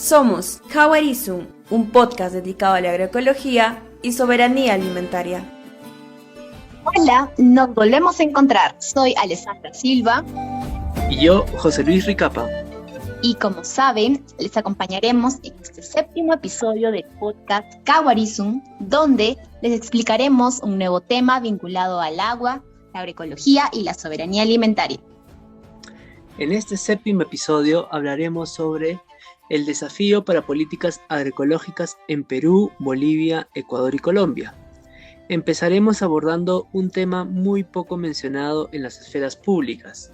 Somos Kawarizum, un podcast dedicado a la agroecología y soberanía alimentaria. Hola, nos volvemos a encontrar. Soy Alessandra Silva. Y yo, José Luis Ricapa. Y como saben, les acompañaremos en este séptimo episodio del podcast Kawarizum, donde les explicaremos un nuevo tema vinculado al agua, la agroecología y la soberanía alimentaria. En este séptimo episodio hablaremos sobre el desafío para políticas agroecológicas en Perú, Bolivia, Ecuador y Colombia. Empezaremos abordando un tema muy poco mencionado en las esferas públicas,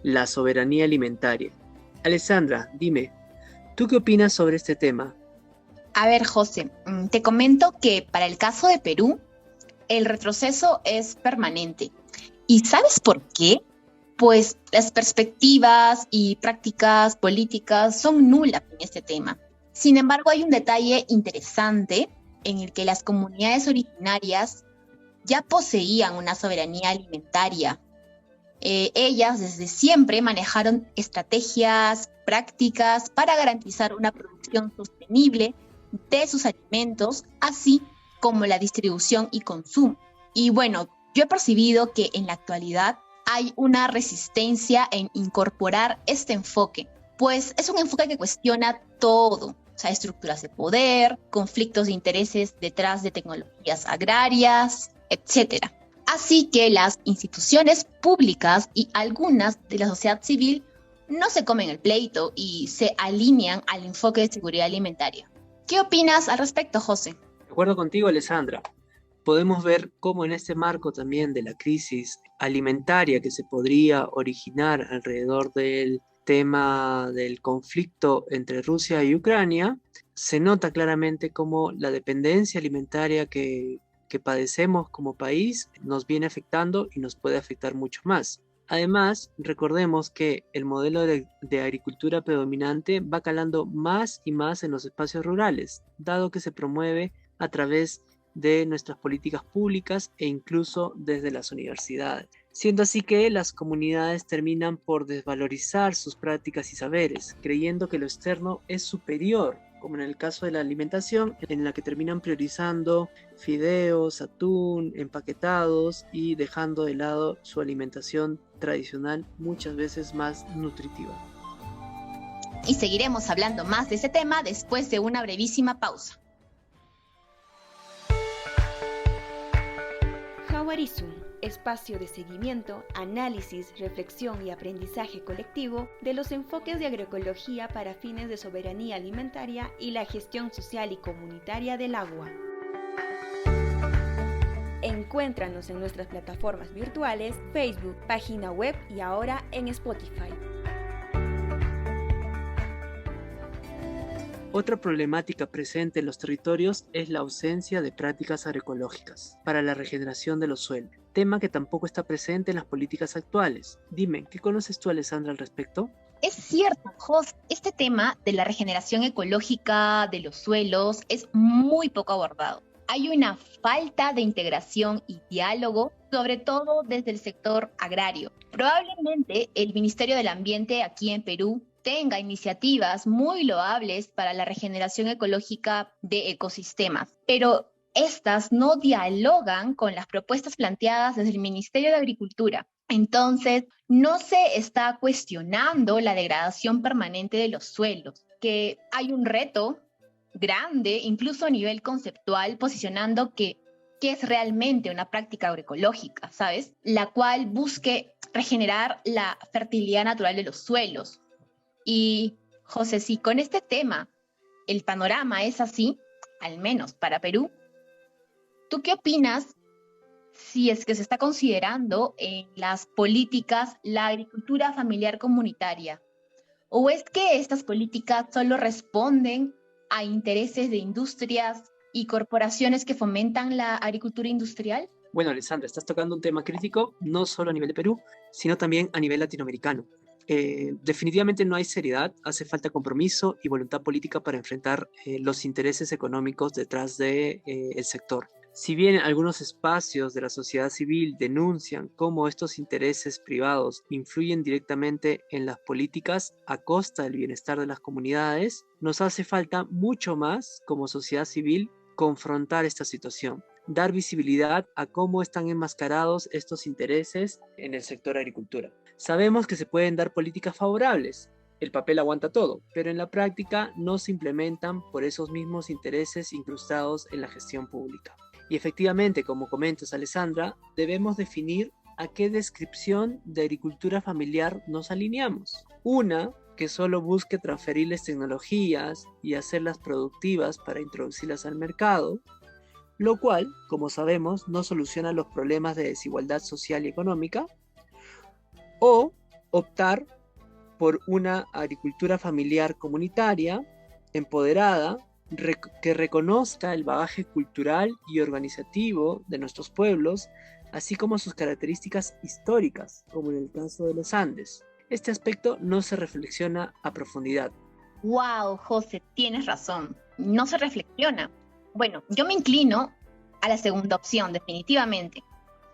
la soberanía alimentaria. Alessandra, dime, ¿tú qué opinas sobre este tema? A ver, José, te comento que para el caso de Perú, el retroceso es permanente. ¿Y sabes por qué? Pues las perspectivas y prácticas políticas son nulas en este tema. Sin embargo, hay un detalle interesante en el que las comunidades originarias ya poseían una soberanía alimentaria. Ellas desde siempre manejaron estrategias, prácticas para garantizar una producción sostenible de sus alimentos, así como la distribución y consumo. Y bueno, yo he percibido que en la actualidad hay una resistencia en incorporar este enfoque, pues es un enfoque que cuestiona todo, o sea, estructuras de poder, conflictos de intereses detrás de tecnologías agrarias, etc. Así que las instituciones públicas y algunas de la sociedad civil no se comen el pleito y se alinean al enfoque de seguridad alimentaria. ¿Qué opinas al respecto, José? De acuerdo contigo, Alessandra. Podemos ver cómo en este marco también de la crisis alimentaria que se podría originar alrededor del tema del conflicto entre Rusia y Ucrania, se nota claramente cómo la dependencia alimentaria que padecemos como país nos viene afectando y nos puede afectar mucho más. Además, recordemos que el modelo de agricultura predominante va calando más y más en los espacios rurales, dado que se promueve a través de nuestras políticas públicas e incluso desde las universidades, siendo así que las comunidades terminan por desvalorizar sus prácticas y saberes, creyendo que lo externo es superior, como en el caso de la alimentación, en la que terminan priorizando fideos, atún, empaquetados y dejando de lado su alimentación tradicional, muchas veces más nutritiva. Y seguiremos hablando más de ese tema después de una brevísima pausa. Kawarizum, espacio de seguimiento, análisis, reflexión y aprendizaje colectivo de los enfoques de agroecología para fines de soberanía alimentaria y la gestión social y comunitaria del agua. Encuéntranos en nuestras plataformas virtuales, Facebook, página web y ahora en Spotify. Otra problemática presente en los territorios es la ausencia de prácticas agroecológicas para la regeneración de los suelos, tema que tampoco está presente en las políticas actuales. Dime, ¿qué conoces tú, Alessandra, al respecto? Es cierto, Jos, este tema de la regeneración ecológica de los suelos es muy poco abordado. Hay una falta de integración y diálogo, sobre todo desde el sector agrario. Probablemente el Ministerio del Ambiente aquí en Perú tenga iniciativas muy loables para la regeneración ecológica de ecosistemas, pero estas no dialogan con las propuestas planteadas desde el Ministerio de Agricultura. Entonces, no se está cuestionando la degradación permanente de los suelos, que hay un reto grande, incluso a nivel conceptual, posicionando qué es realmente una práctica agroecológica, ¿sabes? La cual busque regenerar la fertilidad natural de los suelos. Y, José, si con este tema el panorama es así, al menos para Perú, ¿tú qué opinas si es que se está considerando en las políticas la agricultura familiar comunitaria? ¿O es que estas políticas solo responden a intereses de industrias y corporaciones que fomentan la agricultura industrial? Bueno, Alessandra, estás tocando un tema crítico, no solo a nivel de Perú, sino también a nivel latinoamericano. Definitivamente no hay seriedad, hace falta compromiso y voluntad política para enfrentar los intereses económicos detrás del sector. Si bien algunos espacios de la sociedad civil denuncian cómo estos intereses privados influyen directamente en las políticas a costa del bienestar de las comunidades, nos hace falta mucho más como sociedad civil confrontar esta situación, dar visibilidad a cómo están enmascarados estos intereses en el sector agricultura. Sabemos que se pueden dar políticas favorables, el papel aguanta todo, pero en la práctica no se implementan por esos mismos intereses incrustados en la gestión pública. Y efectivamente, como comentas, Alessandra, debemos definir a qué descripción de agricultura familiar nos alineamos. Una que solo busque transferirles tecnologías y hacerlas productivas para introducirlas al mercado, lo cual, como sabemos, no soluciona los problemas de desigualdad social y económica, o optar por una agricultura familiar comunitaria, empoderada, que reconozca el bagaje cultural y organizativo de nuestros pueblos, así como sus características históricas, como en el caso de los Andes. Este aspecto no se reflexiona a profundidad. Wow, José, tienes razón. No se reflexiona. Bueno, yo me inclino a la segunda opción, definitivamente.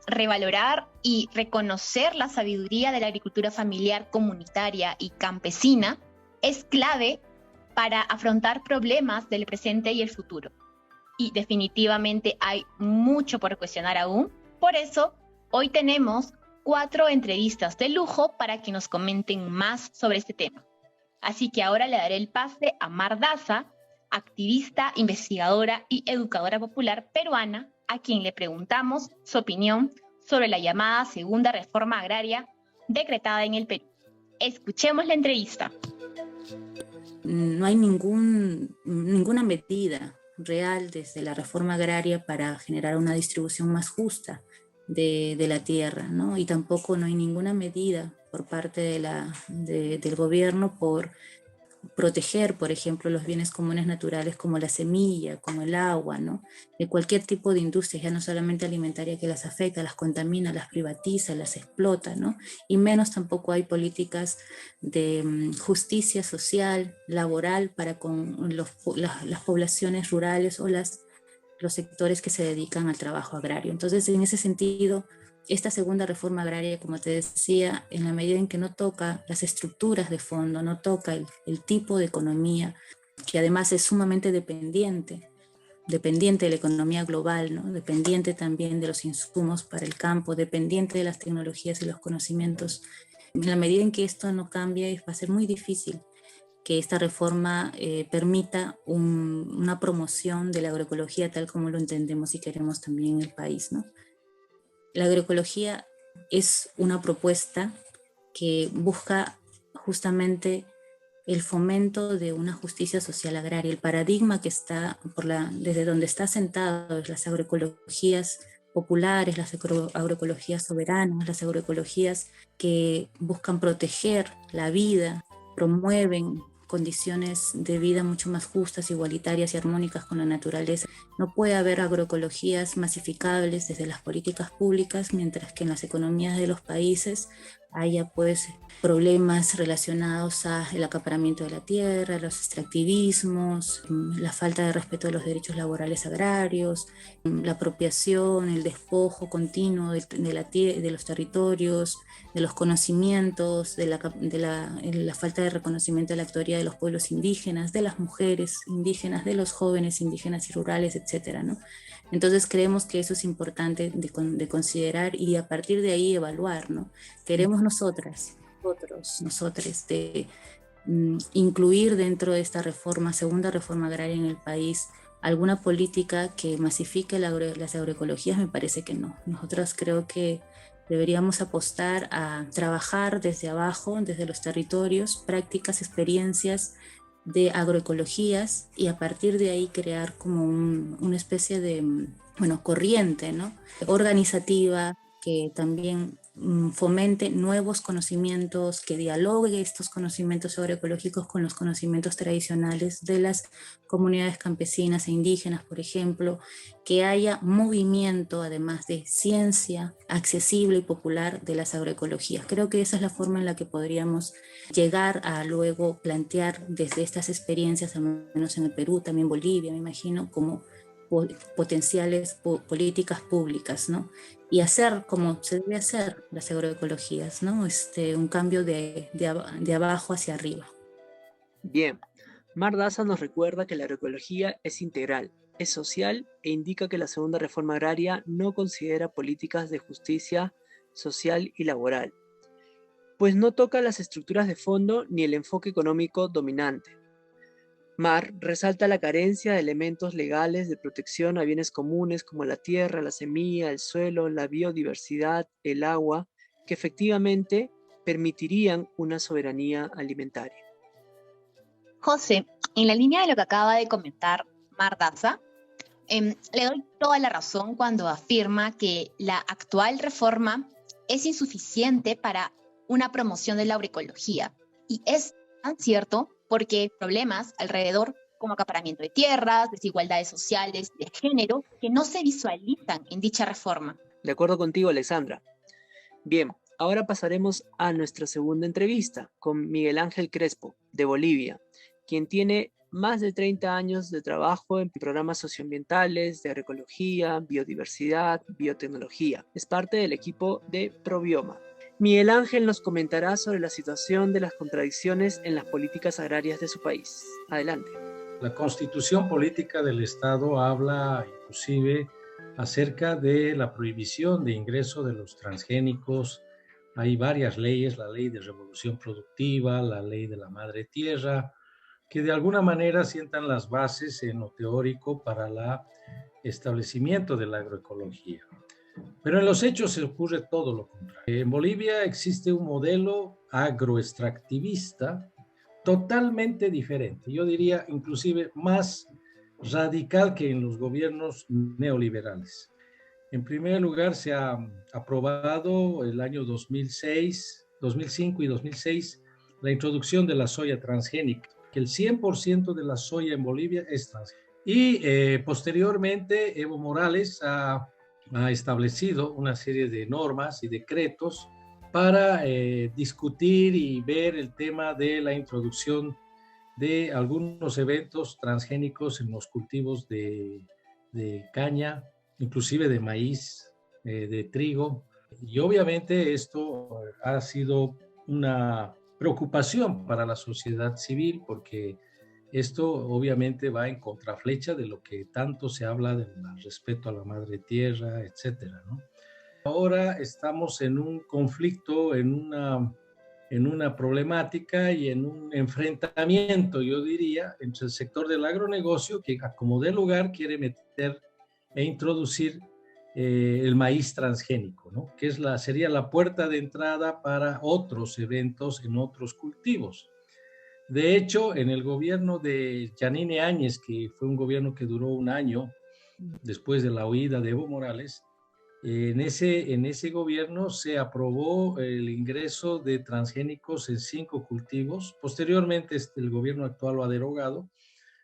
Revalorar y reconocer la sabiduría de la agricultura familiar, comunitaria y campesina es clave para afrontar problemas del presente y el futuro. Y definitivamente hay mucho por cuestionar aún. Por eso, hoy tenemos 4 entrevistas de lujo para que nos comenten más sobre este tema. Así que ahora le daré el pase a Mar Daza, activista, investigadora y educadora popular peruana, a quien le preguntamos su opinión sobre la llamada segunda reforma agraria decretada en el Perú. Escuchemos la entrevista. No hay ninguna medida real desde la reforma agraria para generar una distribución más justa de la tierra, ¿no? Y tampoco no hay ninguna medida por parte del gobierno por proteger, por ejemplo, los bienes comunes naturales como la semilla, como el agua, ¿no? De cualquier tipo de industria, ya no solamente alimentaria, que las afecta, las contamina, las privatiza, las explota, ¿no? Y menos tampoco hay políticas de justicia social, laboral para con las poblaciones rurales o los sectores que se dedican al trabajo agrario. Entonces, en ese sentido, esta segunda reforma agraria, como te decía, en la medida en que no toca las estructuras de fondo, no toca el tipo de economía, que además es sumamente dependiente de la economía global, ¿no? Dependiente también de los insumos para el campo, dependiente de las tecnologías y los conocimientos. En la medida en que esto no cambie, va a ser muy difícil que esta reforma permita una promoción de la agroecología tal como lo entendemos y queremos también en el país, ¿no? La agroecología es una propuesta que busca justamente el fomento de una justicia social agraria. El paradigma que está desde donde está sentado es las agroecologías populares, las agroecologías soberanas, las agroecologías que buscan proteger la vida, promueven condiciones de vida mucho más justas, igualitarias y armónicas con la naturaleza. No puede haber agroecologías masificables desde las políticas públicas, mientras que en las economías de los países haya pues problemas relacionados al acaparamiento de la tierra, los extractivismos, la falta de respeto de los derechos laborales agrarios, la apropiación, el despojo continuo de los territorios, de los conocimientos, la falta de reconocimiento de la autoría de los pueblos indígenas, de las mujeres indígenas, de los jóvenes indígenas y rurales, etcétera, ¿no? Entonces creemos que eso es importante de considerar y a partir de ahí evaluar, ¿no? Queremos nosotros, incluir dentro de esta segunda reforma agraria en el país, alguna política que masifique las agroecologías. Me parece que no. Nosotros creo que deberíamos apostar a trabajar desde abajo, desde los territorios, prácticas, experiencias de agroecologías y a partir de ahí crear como una especie de corriente, ¿no? Organizativa que también fomente nuevos conocimientos, que dialogue estos conocimientos agroecológicos con los conocimientos tradicionales de las comunidades campesinas e indígenas, por ejemplo, que haya movimiento, además de ciencia accesible y popular de las agroecologías. Creo que esa es la forma en la que podríamos llegar a luego plantear desde estas experiencias, al menos en el Perú, también Bolivia, me imagino, como potenciales políticas públicas, ¿no? Y hacer como se debe hacer las agroecologías, ¿no? Un cambio de abajo hacia arriba. Bien, Mar Daza nos recuerda que la agroecología es integral, es social e indica que la segunda reforma agraria no considera políticas de justicia social y laboral, pues no toca las estructuras de fondo ni el enfoque económico dominante. Mar resalta la carencia de elementos legales de protección a bienes comunes como la tierra, la semilla, el suelo, la biodiversidad, el agua, que efectivamente permitirían una soberanía alimentaria. José, en la línea de lo que acaba de comentar Mar Daza, le doy toda la razón cuando afirma que la actual reforma es insuficiente para una promoción de la agroecología. Y es tan cierto porque hay problemas alrededor como acaparamiento de tierras, desigualdades sociales, de género, que no se visualizan en dicha reforma. De acuerdo contigo, Alexandra. Bien, ahora pasaremos a nuestra segunda entrevista con Miguel Ángel Crespo, de Bolivia, quien tiene más de 30 años de trabajo en programas socioambientales, de agroecología, biodiversidad, biotecnología. Es parte del equipo de Probioma. Miguel Ángel nos comentará sobre la situación de las contradicciones en las políticas agrarias de su país. Adelante. La Constitución Política del Estado habla inclusive acerca de la prohibición de ingreso de los transgénicos. Hay varias leyes, la ley de revolución productiva, la ley de la madre tierra, que de alguna manera sientan las bases en lo teórico para el establecimiento de la agroecología. Pero en los hechos se ocurre todo lo contrario. En Bolivia existe un modelo agroextractivista totalmente diferente, yo diría inclusive más radical que en los gobiernos neoliberales. En primer lugar, se ha aprobado el año 2005 y 2006 la introducción de la soya transgénica, que el 100% de la soya en Bolivia es transgénica. Y posteriormente Evo Morales ha establecido una serie de normas y decretos para discutir y ver el tema de la introducción de algunos eventos transgénicos en los cultivos de caña, inclusive de maíz, de trigo. Y obviamente esto ha sido una preocupación para la sociedad civil porque esto obviamente va en contraflecha de lo que tanto se habla del respeto a la madre tierra, etcétera, ¿no? Ahora estamos en un conflicto, en una problemática y en un enfrentamiento, yo diría, entre el sector del agronegocio que a como dé lugar quiere meter e introducir el maíz transgénico, ¿no? Que sería la puerta de entrada para otros eventos en otros cultivos. De hecho, en el gobierno de Yanine Áñez, que fue un gobierno que duró un año después de la huida de Evo Morales, en ese gobierno se aprobó el ingreso de transgénicos en 5 cultivos. Posteriormente, el gobierno actual lo ha derogado,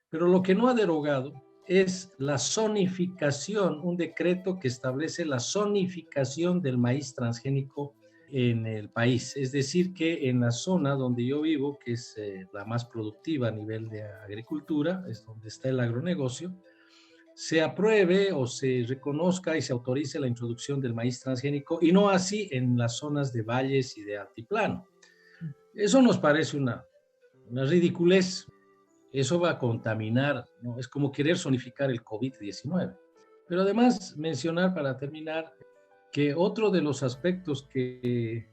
pero lo que no ha derogado es la zonificación, un decreto que establece la zonificación del maíz transgénico en el país. Es decir, que en la zona donde yo vivo, que es la más productiva a nivel de agricultura, es donde está el agronegocio, se apruebe o se reconozca y se autorice la introducción del maíz transgénico y no así en las zonas de valles y de altiplano. Eso nos parece una ridiculez. Eso va a contaminar, ¿no? Es como querer zonificar el COVID-19. Pero además mencionar para terminar que otro de los aspectos que,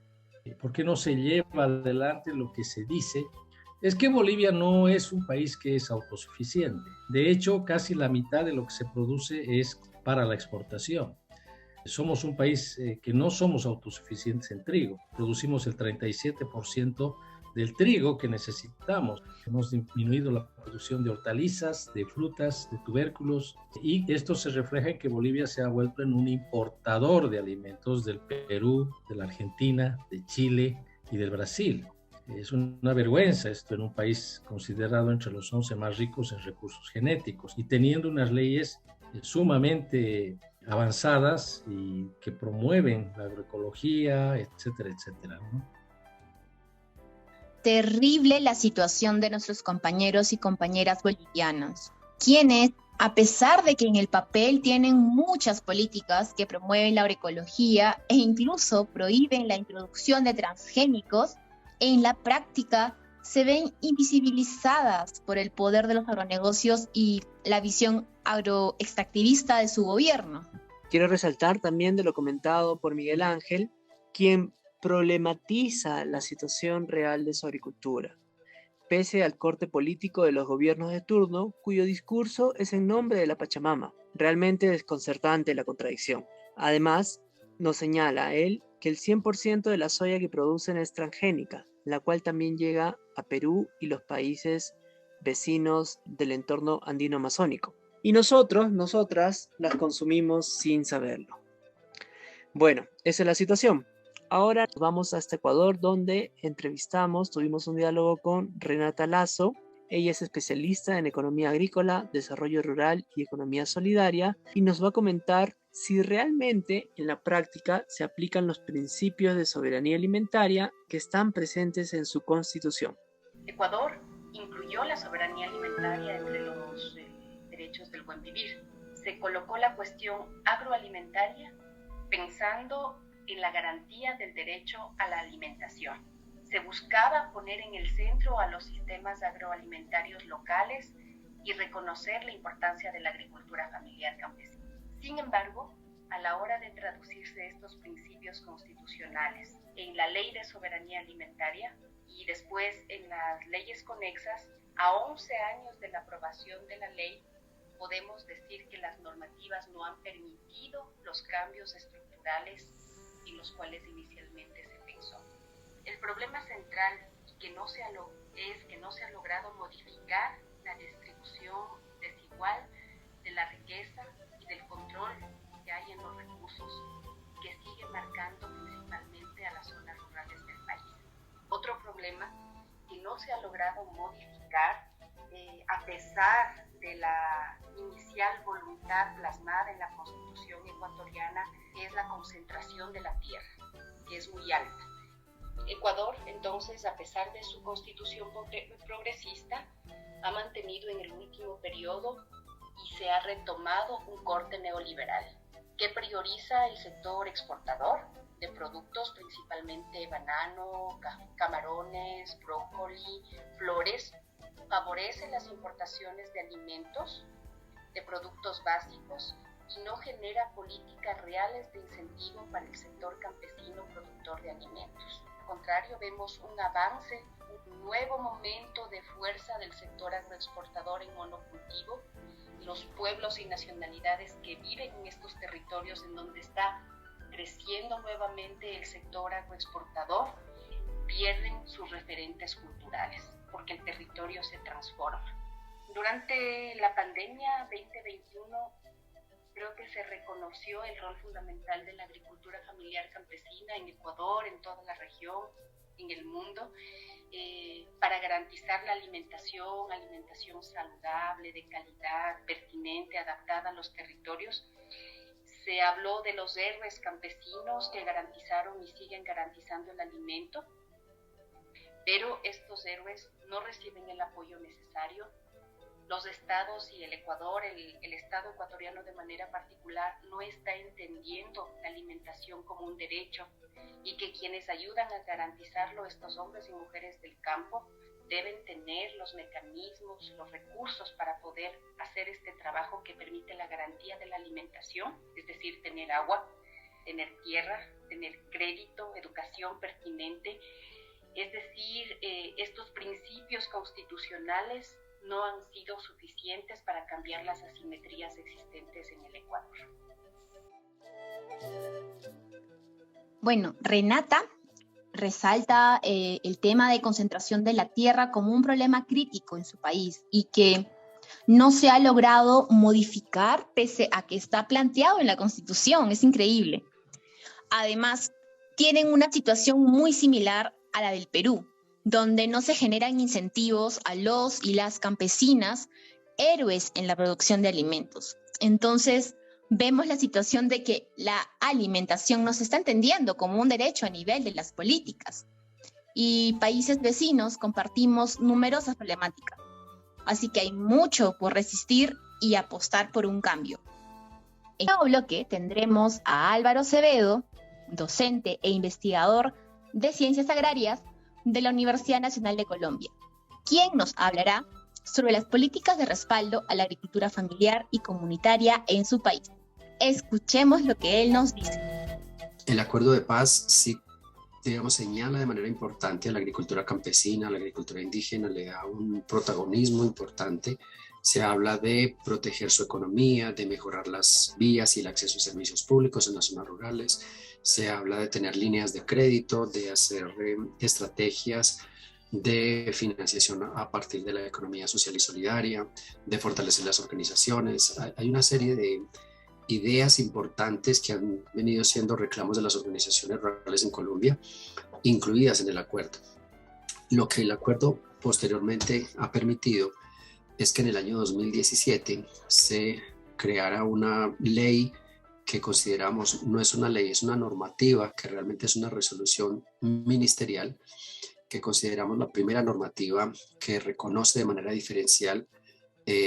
¿por qué no se lleva adelante lo que se dice? Es que Bolivia no es un país que es autosuficiente. De hecho, casi la mitad de lo que se produce es para la exportación. Somos un país que no somos autosuficientes en trigo. Producimos el 37% del trigo que necesitamos. Hemos disminuido la producción de hortalizas, de frutas, de tubérculos, y esto se refleja en que Bolivia se ha vuelto en un importador de alimentos del Perú, de la Argentina, de Chile y del Brasil. Es una vergüenza esto en un país considerado entre los 11 más ricos en recursos genéticos y teniendo unas leyes sumamente avanzadas y que promueven la agroecología, etcétera, etcétera, ¿no? Terrible la situación de nuestros compañeros y compañeras bolivianos, quienes A pesar de que en el papel tienen muchas políticas que promueven la agroecología e incluso prohíben la introducción de transgénicos, en la práctica se ven invisibilizadas por el poder de los agronegocios y la visión agroextractivista de su gobierno. Quiero resaltar también de lo comentado por Miguel Ángel, quien problematiza la situación real de su agricultura, pese al corte político de los gobiernos de turno, cuyo discurso es en nombre de la Pachamama. Realmente desconcertante la contradicción. Además, nos señala a él que el 100% de la soya que producen es transgénica, la cual también llega a Perú y los países vecinos del entorno andino-amazónico. Y nosotras, las consumimos sin saberlo. Bueno, esa es la situación. Ahora vamos hasta Ecuador, donde tuvimos un diálogo con Renata Lazo. Ella es especialista en economía agrícola, desarrollo rural y economía solidaria, y nos va a comentar si realmente en la práctica se aplican los principios de soberanía alimentaria que están presentes en su constitución. Ecuador incluyó la soberanía alimentaria entre los derechos del buen vivir. Se colocó la cuestión agroalimentaria pensando en la garantía del derecho a la alimentación. Se buscaba poner en el centro a los sistemas agroalimentarios locales y reconocer la importancia de la agricultura familiar campesina. Sin embargo, a la hora de traducirse estos principios constitucionales en la Ley de Soberanía Alimentaria y después en las leyes conexas, a 11 años de la aprobación de la ley, podemos decir que las normativas no han permitido los cambios estructurales en los cuales inicialmente se pensó. El problema central es que no se ha logrado modificar la distribución desigual de la riqueza y del control que hay en los recursos, que sigue marcando principalmente a las zonas rurales del país. Otro problema que no se ha logrado modificar, a pesar de la inicial voluntad plasmada en la Constitución ecuatoriana, es la concentración de la tierra, que es muy alta. Ecuador, entonces, a pesar de su constitución progresista, ha mantenido en el último periodo y se ha retomado un corte neoliberal que prioriza el sector exportador de productos, principalmente banano, camarones, brócoli, flores, favorece las importaciones de alimentos, de productos básicos y no genera políticas reales de incentivo para el sector campesino productor de alimentos. Al contrario, vemos un avance, un nuevo momento de fuerza del sector agroexportador en monocultivo. Los pueblos y nacionalidades que viven en estos territorios en donde está creciendo nuevamente el sector agroexportador pierden sus referentes culturales porque el territorio se transforma. Durante la pandemia 2021 creo que se reconoció el rol fundamental de la agricultura familiar campesina en Ecuador, en toda la región, en el mundo, para garantizar la alimentación saludable, de calidad, pertinente, adaptada a los territorios. Se habló de los héroes campesinos que garantizaron y siguen garantizando el alimento, pero estos héroes no reciben el apoyo necesario. Los estados y el Ecuador, el Estado ecuatoriano de manera particular, no está entendiendo la alimentación como un derecho y que quienes ayudan a garantizarlo, estos hombres y mujeres del campo, deben tener los mecanismos, los recursos para poder hacer este trabajo que permite la garantía de la alimentación, es decir, tener agua, tener tierra, tener crédito, educación pertinente. Es decir, estos principios constitucionales no han sido suficientes para cambiar las asimetrías existentes en el Ecuador. Bueno, Renata resalta el tema de concentración de la tierra como un problema crítico en su país y que no se ha logrado modificar pese a que está planteado en la Constitución. Es increíble. Además, tienen una situación muy similar a la del Perú, donde no se generan incentivos a los y las campesinas, héroes en la producción de alimentos. Entonces, vemos la situación de que la alimentación no se está entendiendo como un derecho a nivel de las políticas. Y países vecinos compartimos numerosas problemáticas. Así que hay mucho por resistir y apostar por un cambio. En el nuevo bloque tendremos a Álvaro Acevedo, docente e investigador de Ciencias Agrarias de la Universidad Nacional de Colombia, quien nos hablará sobre las políticas de respaldo a la agricultura familiar y comunitaria en su país. Escuchemos lo que él nos dice. El acuerdo de paz sí, digamos, señala de manera importante a la agricultura campesina, a la agricultura indígena, le da un protagonismo importante. Se habla de proteger su economía, de mejorar las vías y el acceso a servicios públicos en las zonas rurales. Se habla de tener líneas de crédito, de hacer estrategias de financiación a partir de la economía social y solidaria, de fortalecer las organizaciones. Hay una serie de ideas importantes que han venido siendo reclamos de las organizaciones rurales en Colombia, incluidas en el acuerdo. Lo que el acuerdo posteriormente ha permitido es que en el año 2017 se creara una ley que consideramos no es una ley, es una normativa que realmente es una resolución ministerial que consideramos la primera normativa que reconoce de manera diferencial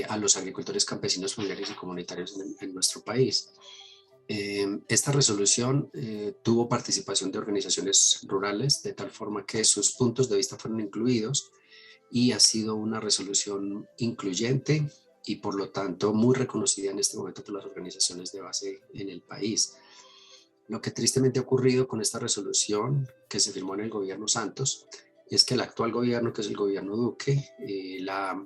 a los agricultores campesinos, familiares y comunitarios en nuestro país. Esta resolución tuvo participación de organizaciones rurales de tal forma que sus puntos de vista fueron incluidos y ha sido una resolución incluyente y por lo tanto muy reconocida en este momento por las organizaciones de base en el país. Lo que tristemente ha ocurrido con esta resolución que se firmó en el gobierno Santos es que el actual gobierno, que es el gobierno Duque, la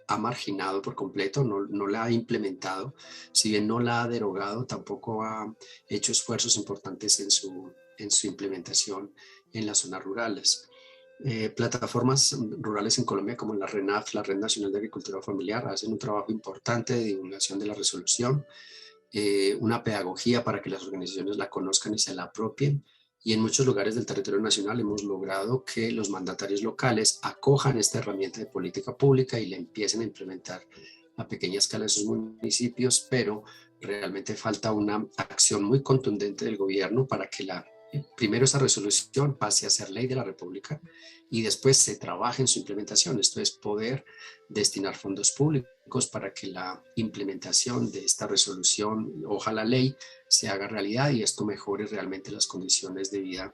ha marginado por completo, no la ha implementado, si bien no la ha derogado, tampoco ha hecho esfuerzos importantes en su implementación en las zonas rurales. Plataformas rurales en Colombia como la RENAF, la Red Nacional de Agricultura Familiar, hacen un trabajo importante de divulgación de la resolución, una pedagogía para que las organizaciones la conozcan y se la apropien. Y en muchos lugares del territorio nacional hemos logrado que los mandatarios locales acojan esta herramienta de política pública y la empiecen a implementar a pequeña escala en sus municipios, pero realmente falta una acción muy contundente del gobierno para que primero esa resolución pase a ser ley de la República y después se trabaje en su implementación. Esto es poder destinar fondos públicos para que la implementación de esta resolución, ojalá ley, se haga realidad y esto mejore realmente las condiciones de vida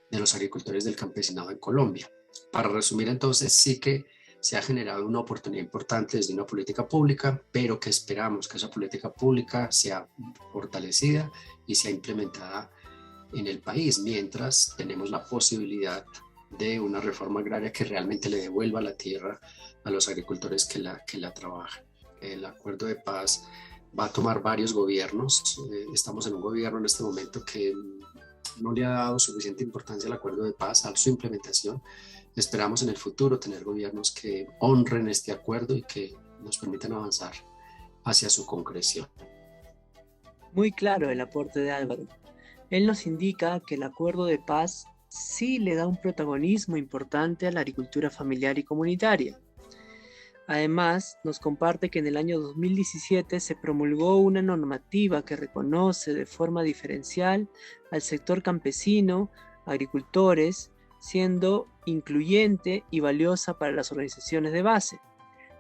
de los agricultores del campesinado en Colombia. Para resumir entonces, sí que se ha generado una oportunidad importante desde una política pública, pero que esperamos que esa política pública sea fortalecida y sea implementada en el país, mientras tenemos la posibilidad de una reforma agraria que realmente le devuelva la tierra a los agricultores que la trabajan. El acuerdo de paz va a tomar varios gobiernos. Estamos en un gobierno en este momento que no le ha dado suficiente importancia al acuerdo de paz, a su implementación. Esperamos en el futuro tener gobiernos que honren este acuerdo y que nos permitan avanzar hacia su concreción. Muy claro el aporte de Álvaro. Él nos indica que el acuerdo de paz sí le da un protagonismo importante a la agricultura familiar y comunitaria. Además, nos comparte que en el año 2017 se promulgó una normativa que reconoce de forma diferencial al sector campesino, agricultores, siendo incluyente y valiosa para las organizaciones de base.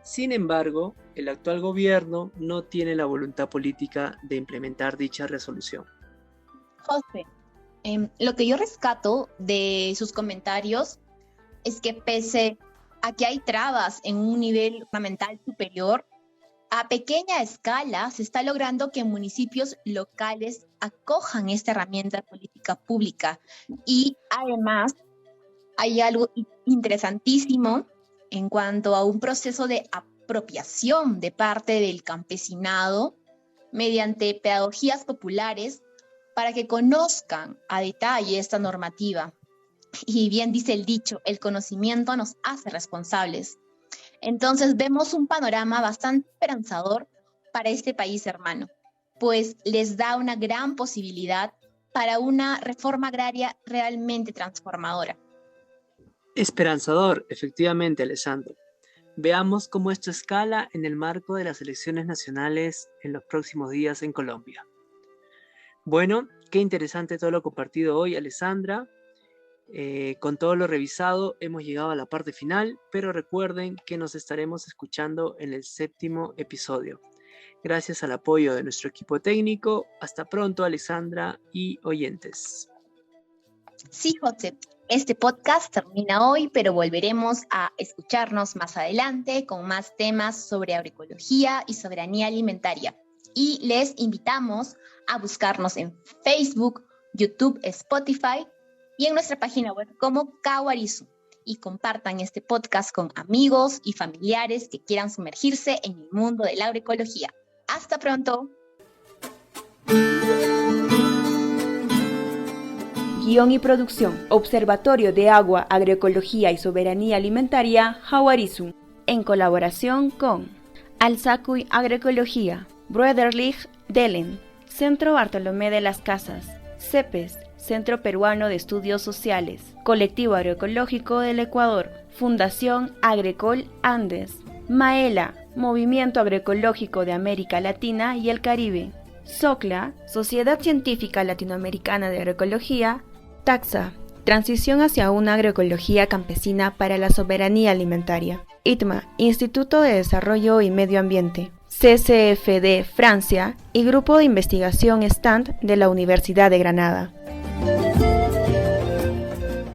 Sin embargo, el actual gobierno no tiene la voluntad política de implementar dicha resolución. José, lo que yo rescato de sus comentarios es que pese a que hay trabas en un nivel gubernamental superior, a pequeña escala se está logrando que municipios locales acojan esta herramienta de política pública. Y además hay algo interesantísimo en cuanto a un proceso de apropiación de parte del campesinado mediante pedagogías populares para que conozcan a detalle esta normativa. Y bien dice el dicho, el conocimiento nos hace responsables. Entonces vemos un panorama bastante esperanzador para este país hermano, pues les da una gran posibilidad para una reforma agraria realmente transformadora. Esperanzador, efectivamente, Alessandro. Veamos cómo esto escala en el marco de las elecciones nacionales en los próximos días en Colombia. Bueno, qué interesante todo lo compartido hoy, Alessandra. Con todo lo revisado hemos llegado a la parte final, pero recuerden que nos estaremos escuchando en el 7º episodio. gracias al apoyo de nuestro equipo técnico. Hasta pronto, Alexandra y oyentes. Sí, José, este podcast termina hoy, pero volveremos a escucharnos más adelante con más temas sobre agroecología y soberanía alimentaria. Y les invitamos a buscarnos en Facebook, YouTube, Spotify y en nuestra página web como Kawarisu. Y compartan este podcast con amigos y familiares que quieran sumergirse en el mundo de la agroecología. ¡Hasta pronto! Guión y producción, Observatorio de Agua, Agroecología y Soberanía Alimentaria, Kawarisu, en colaboración con Alsacuy Agroecología, Brotherlig Delen, Centro Bartolomé de las Casas, CEPES, Centro Peruano de Estudios Sociales, Colectivo Agroecológico del Ecuador, Fundación Agrecol Andes, Maela, Movimiento Agroecológico de América Latina y el Caribe, SOCLA, Sociedad Científica Latinoamericana de Agroecología, TAXA, Transición hacia una agroecología campesina para la soberanía alimentaria, ITMA, Instituto de Desarrollo y Medio Ambiente, CCFD Francia y Grupo de Investigación STAND de la Universidad de Granada.